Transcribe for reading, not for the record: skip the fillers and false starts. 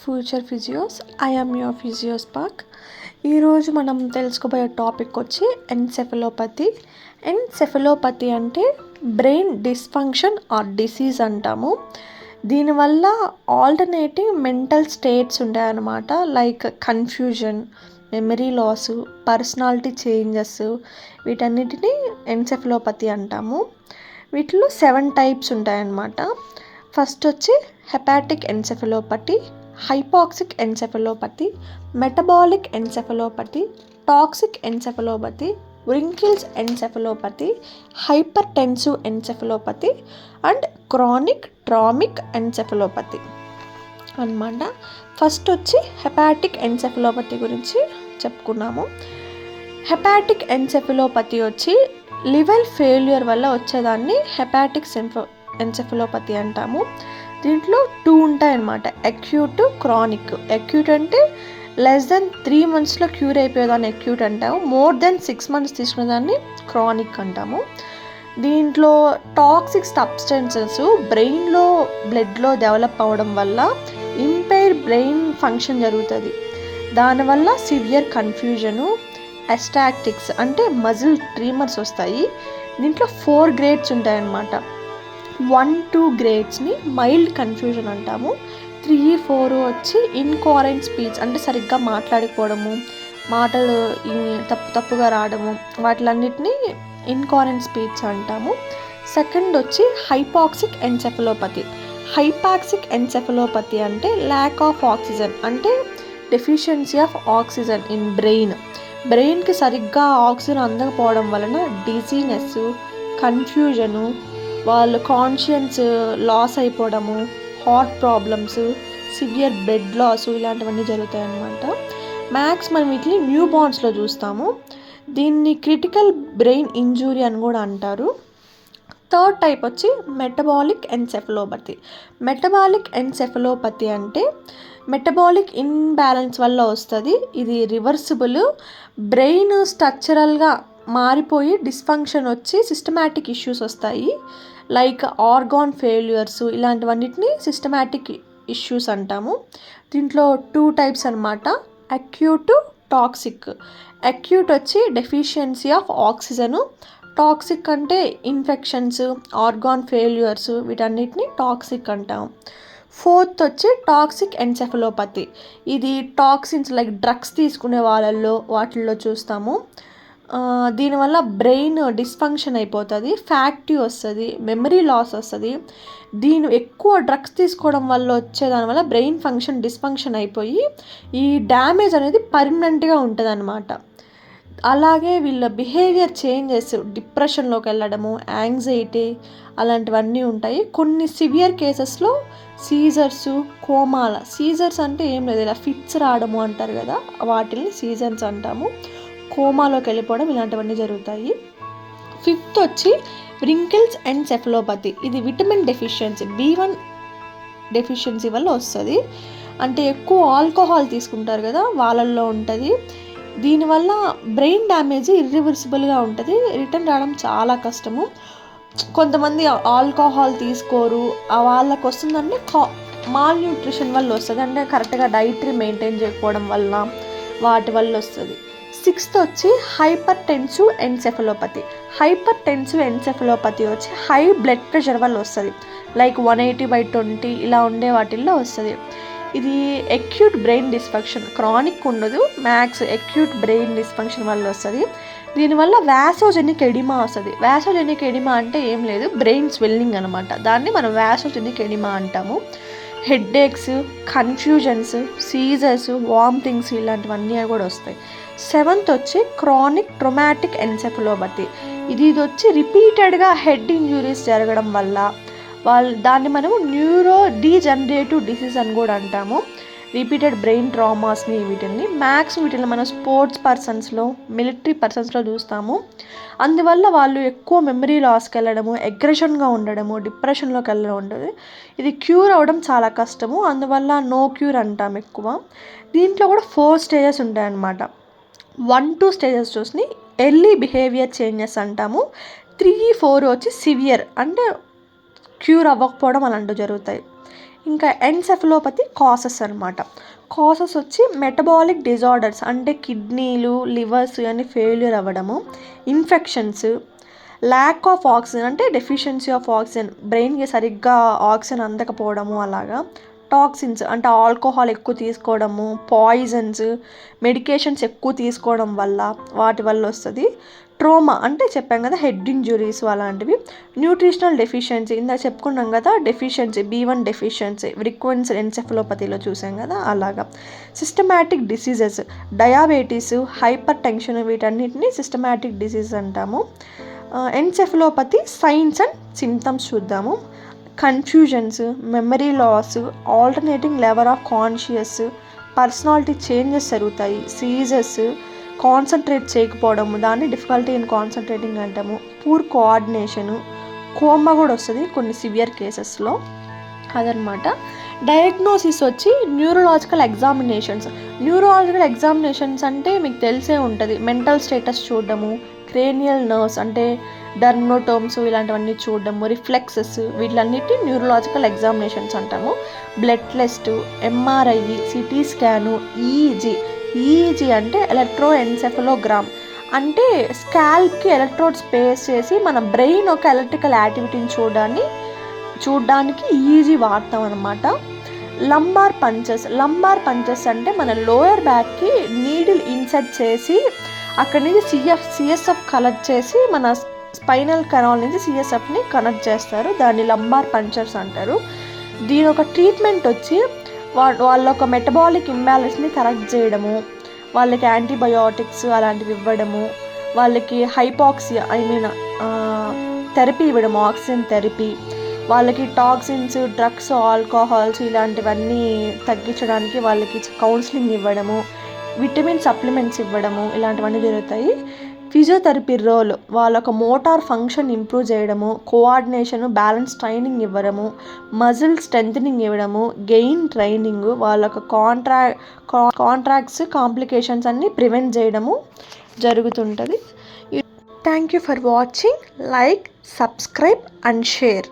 Future physios. I am your physios పాక్. ఈరోజు మనం తెలుసుకోబోయే టాపిక్ వచ్చి ఎన్సెఫలోపతి. ఎన్సెఫలోపతి అంటే బ్రెయిన్ డిస్ఫంక్షన్ ఆర్ డిసీజ్ అంటాము. దీనివల్ల ఆల్టర్నేటివ్ మెంటల్ స్టేట్స్ ఉంటాయన్నమాట. Like confusion, memory loss, personality changes, వీటన్నిటిని ఎన్సెఫలోపతి అంటాము. వీటిలో 7 టైప్స్ ఉంటాయన్నమాట. ఫస్ట్ వచ్చి hepatic encephalopathy, hypoxic encephalopathy, metabolic encephalopathy, toxic encephalopathy, Wernicke's encephalopathy, hypertensive encephalopathy and chronic traumatic encephalopathy అన్నమాట. First వచ్చి హెపాటిక్ ఎన్సెఫలోపతి గురించి చెప్పుకున్నాము. హెపాటిక్ ఎన్సెఫలోపతి వచ్చి లివర్ ఫెయిల్యూర్ వల్ల వచ్చేదాన్ని హెపాటిక్ ఎన్సెఫలోపతి అంటాము. దీంట్లో 2 ఉంటాయన్నమాట, అక్యూట్, క్రానిక్. అక్యూట్ అంటే లెస్ దెన్ 3 monthsలో క్యూర్ అయిపోయేదాన్ని అక్యూట్ అంటాము. మోర్ దెన్ 6 months తీసుకునేదాన్ని క్రానిక్ అంటాము. దీంట్లో టాక్సిక్ సబ్స్టెన్సెస్ బ్రెయిన్లో, బ్లడ్లో డెవలప్ అవ్వడం వల్ల ఇంపైర్ బ్రెయిన్ ఫంక్షన్ జరుగుతుంది. దానివల్ల సివియర్ కన్ఫ్యూజను, అస్టాటిక్స్ అంటే మజిల్ ట్రీమర్స్ వస్తాయి. దీంట్లో 4 grades ఉంటాయన్నమాట. 1-2 gradesని మైల్డ్ కన్ఫ్యూజన్ అంటాము. 3-4 వచ్చి ఇన్కోరెంట్ స్పీచ్ అంటే సరిగ్గా మాట్లాడకపోవడము, మాటలు తప్పుగా రావడము, వాటిలన్నిటినీ ఇన్కోరెంట్ స్పీచ్ అంటాము. సెకండ్ వచ్చి హైపాక్సిక్ ఎన్సెఫలోపతి. హైపాక్సిక్ ఎన్సెఫలోపతి అంటే ల్యాక్ ఆఫ్ ఆక్సిజన్, అంటే డెఫిషియన్సీ ఆఫ్ ఆక్సిజన్ ఇన్ బ్రెయిన్కి సరిగ్గా ఆక్సిజన్ అందకపోవడం వలన డిజీనెస్, కన్ఫ్యూజను, వాళ్ళు కాన్షియన్స్ లాస్ అయిపోవడము, heart problems, severe blood loss, ఇలాంటివన్నీ జరుగుతాయి అన్నమాట. మ్యాక్స్ మనం వీటిని న్యూ బార్న్స్లో చూస్తాము. దీన్ని క్రిటికల్ బ్రెయిన్ ఇంజురీ అని కూడా అంటారు. థర్డ్ టైప్ వచ్చి మెటబాలిక్ ఎన్సెఫలోపతి. మెటబాలిక్ ఎన్సెఫలోపతి అంటే మెటబాలిక్ ఇన్బ్యాలెన్స్ వల్ల వస్తుంది. ఇది రివర్సిబుల్. బ్రెయిన్ స్ట్రక్చరల్గా మారిపోయి డిస్ఫంక్షన్ వచ్చి సిస్టమాటిక్ ఇష్యూస్ వస్తాయి. లైక్ ఆర్గాన్ ఫెయిల్యూర్స్, ఇలాంటివన్నిటిని సిస్టమాటిక్ ఇష్యూస్ అంటాము. దీంట్లో 2 types అన్నమాట, అక్యూట్, టాక్సిక్. అక్యూట్ వచ్చి డెఫిషియన్సీ ఆఫ్ ఆక్సిజను, టాక్సిక్ అంటే ఇన్ఫెక్షన్స్, ఆర్గాన్ ఫెయిల్యూర్స్, వీటన్నిటిని టాక్సిక్ అంటాం. ఫోర్త్ వచ్చి టాక్సిక్ ఎన్సెఫలోపతి. ఇది టాక్సిన్స్ లైక్ డ్రగ్స్ తీసుకునే వాటిల్లో చూస్తాము. దీనివల్ల బ్రెయిన్ డిస్ఫంక్షన్ అయిపోతుంది, ఫ్యాక్టీ వస్తుంది, మెమరీ లాస్ వస్తుంది. ఎక్కువ డ్రగ్స్ తీసుకోవడం వల్ల వచ్చేదానివల్ల బ్రెయిన్ ఫంక్షన్ డిస్ఫంక్షన్ అయిపోయి ఈ డ్యామేజ్ అనేది పర్మనెంట్గా ఉంటుంది అన్నమాట. అలాగే వీళ్ళ బిహేవియర్ చేంజెస్, డిప్రెషన్లోకి వెళ్ళడము, యాంగ్జైటీ, అలాంటివన్నీ ఉంటాయి. కొన్ని సివియర్ కేసెస్లో సీజర్స్, కోమాల. సీజర్స్ అంటే ఏం లేదు, ఇలా ఫిట్స్ రావడము అంటారు కదా, వాటిని సీజర్స్ అంటాము. కోమాలోకి వెళ్ళిపోవడం, ఇలాంటివన్నీ జరుగుతాయి. ఫిఫ్త్ వచ్చి వ్రింకిల్స్ ఎన్సెఫలోపతి. ఇది విటమిన్ డెఫిషియన్సీ, B1 డెఫిషియన్సీ వల్ల వస్తుంది. అంటే ఎక్కువ ఆల్కహాల్ తీసుకుంటారు కదా, వాళ్ళల్లో ఉంటుంది. దీనివల్ల బ్రెయిన్ డ్యామేజ్ ఇర్రివర్సిబుల్గా ఉంటుంది, రిటర్న్ రావడం చాలా కష్టము. కొంతమంది ఆల్కహాల్ తీసుకోరు, వాళ్ళకి వస్తుందంటే మాల్ న్యూట్రిషన్ వల్ల వస్తుంది, అంటే కరెక్ట్గా డైటరీ మెయింటైన్ చేయకపోవడం వల్ల, వాటి వల్ల వస్తుంది. సిక్స్త్ వచ్చి hyper tensive encephalopathy. Hypertensive encephalopathy వచ్చి హై బ్లడ్ ప్రెషర్ వల్ల వస్తుంది. లైక్ 180/20 ఇలా ఉండే వాటిల్లో వస్తుంది. ఇది అక్యూట్ బ్రెయిన్ డిస్ఫంక్షన్, క్రానిక్ ఉండదు, మ్యాక్స్ అక్యూట్ బ్రెయిన్ డిస్ఫంక్షన్ వల్ల వస్తుంది. దీనివల్ల వాసోజెనిక్ ఎడిమా వస్తుంది. వాసోజెనిక్ ఎడిమా అంటే ఏం లేదు, బ్రెయిన్ స్వెల్లింగ్ అనమాట. దాన్ని మనం వాసోజెనిక్ ఎడిమా అంటాము. హెడ్ఏక్స్, కన్ఫ్యూజన్స్, సీజర్స్, వామిటింగ్స్, ఇలాంటివన్నీ కూడా వస్తాయి. సెవెంత్ వచ్చి క్రానిక్ ట్రొమాటిక్ ఎన్సెఫలోపతి. ఇది వచ్చి రిపీటెడ్గా హెడ్ ఇంజురీస్ జరగడం వల్ల దాన్ని మనము న్యూరో డీజనరేటివ్ డిసీజ్ అని కూడా అంటాము. రిపీటెడ్ బ్రెయిన్ ట్రామాస్ని, వీటిని మనం స్పోర్ట్స్ పర్సన్స్లో, మిలిటరీ పర్సన్స్లో చూస్తాము. అందువల్ల వాళ్ళు ఎక్కువ మెమరీ లాస్కి వెళ్ళడము, అగ్రెషన్గా ఉండడము, డిప్రెషన్లోకి వెళ్ళడం ఉంటుంది. ఇది క్యూర్ అవ్వడం చాలా కష్టము, అందువల్ల నో క్యూర్ అంటాం ఎక్కువ. దీంట్లో కూడా 4 stages ఉంటాయన్నమాట. 1-2 stages చూసి ఎర్లీ బిహేవియర్ చేంజెస్ అంటాము. 3-4 వచ్చి సివియర్, అంటే క్యూర్ అవ్వకపోవడం అలాంటివి జరుగుతాయి. ఇంకా ఎన్సెఫలోపతి కాసెస్ అనమాట. కాసెస్ వచ్చి మెటబాలిక్ డిజార్డర్స్, అంటే కిడ్నీలు, లివర్స్ అని ఫెయిల్యూర్ అవ్వడము, ఇన్ఫెక్షన్స్, ల్యాక్ ఆఫ్ ఆక్సిజన్ అంటే డెఫిషియన్సీ ఆఫ్ ఆక్సిజన్, బ్రెయిన్కి సరిగ్గా ఆక్సిజన్ అందకపోవడము, అలాగా టాక్సిన్స్ అంటే ఆల్కహాల్ ఎక్కువ తీసుకోవడము, పాయిజన్స్, మెడికేషన్స్ ఎక్కువ తీసుకోవడం వల్ల వాటి వల్ల వస్తుంది. ట్రోమా అంటే చెప్పాం కదా, హెడ్ ఇంజురీస్ అలాంటివి. న్యూట్రిషనల్ డెఫిషియన్సీ ఇందాక చెప్పుకున్నాం కదా, డెఫిషియన్సీ B1 డెఫిషియన్సీ ఫ్రీక్వెన్స్ ఎన్సెఫలోపతిలో చూసాం కదా, అలాగా. Systematic diseases, diabetes, hypertension, వీటన్నిటిని సిస్టమాటిక్ డిసీజ్ అంటాము. ఎన్సెఫలోపతి సైన్స్ అండ్ సిమ్టమ్స్ చూద్దాము. Confusions, memory loss, alternating level of conscious, personality changes జరుగుతాయి, సీజర్స్, కాన్సన్ట్రేట్ చేయకపోవడము, దాన్ని డిఫికల్టీ ఇన్ కాన్సన్ట్రేటింగ్ అంటాము. పూర్ కోఆర్డినేషను, కోమా కూడా వస్తుంది కొన్ని సివియర్ కేసెస్లో, అదనమాట. డయాగ్నోసిస్ వచ్చి న్యూరలాజికల్ ఎగ్జామినేషన్స్. న్యూరలాజికల్ ఎగ్జామినేషన్స్ అంటే మీకు తెలిసే ఉంటుంది, మెంటల్ స్టేటస్ చూడడము, క్రేనియల్ నర్వ్స్ అంటే డర్మోటోమ్స్ ఇలాంటివన్నీ చూడడము, రిఫ్లెక్సెస్, వీటిలన్నిటి న్యూరలాజికల్ ఎగ్జామినేషన్స్ అంటాము. Blood test, MRI, city scan, EEG అంటే ఎలక్ట్రోఎన్సెఫలోగ్రామ్, అంటే స్కాల్ప్కి ఎలక్ట్రోడ్స్ పేస్ చేసి మన బ్రెయిన్ ఒక ఎలక్ట్రికల్ యాక్టివిటీని చూడడానికి ఈజీ వాడతాం అనమాట. లంబార్ పంచెస్ అంటే మన లోయర్ బ్యాక్కి నీడిల్ ఇన్సర్ట్ చేసి అక్కడి నుంచి సిఎస్ఎఫ్ కలెక్ట్ చేసి మన స్పైనల్ కెనాల్ నుంచి సిఎస్ఎఫ్ని కనెక్ట్ చేస్తారు, దాన్ని లంబార్ పంచర్స్ అంటారు. దీని ఒక ట్రీట్మెంట్ వచ్చి వాళ్ళ ఒక మెటబాలిక్ ఇంబ్యాలెన్స్ని కరెక్ట్ చేయడము, వాళ్ళకి యాంటీబయోటిక్స్ అలాంటివి ఇవ్వడము, వాళ్ళకి హైపాక్సియా థెరపీ ఇవ్వడము, ఆక్సిజన్ థెరపీ, వాళ్ళకి టాక్సిన్స్, డ్రగ్స్, ఆల్కహాల్స్ ఇలాంటివన్నీ తగ్గించడానికి వాళ్ళకి కౌన్సిలింగ్ ఇవ్వడము, విటమిన్ సప్లిమెంట్స్ ఇవ్వడము, ఇలాంటివన్నీ జరుగుతాయి. ఫిజియోథెరపీ రోల్ వాళ్ళొక మోటార్ ఫంక్షన్ ఇంప్రూవ్ చేయడము, కోఆర్డినేషను, బ్యాలెన్స్ ట్రైనింగ్ ఇవ్వడము, మజిల్ స్ట్రెంథనింగ్ ఇవ్వడము, గెయిన్ ట్రైనింగ్, వాళ్ళొక కాంట్రాక్ట్స్, కాంప్లికేషన్స్ అన్నీ ప్రివెంట్ చేయడము జరుగుతుంటుంది. Thank you for watching. Like, subscribe and share.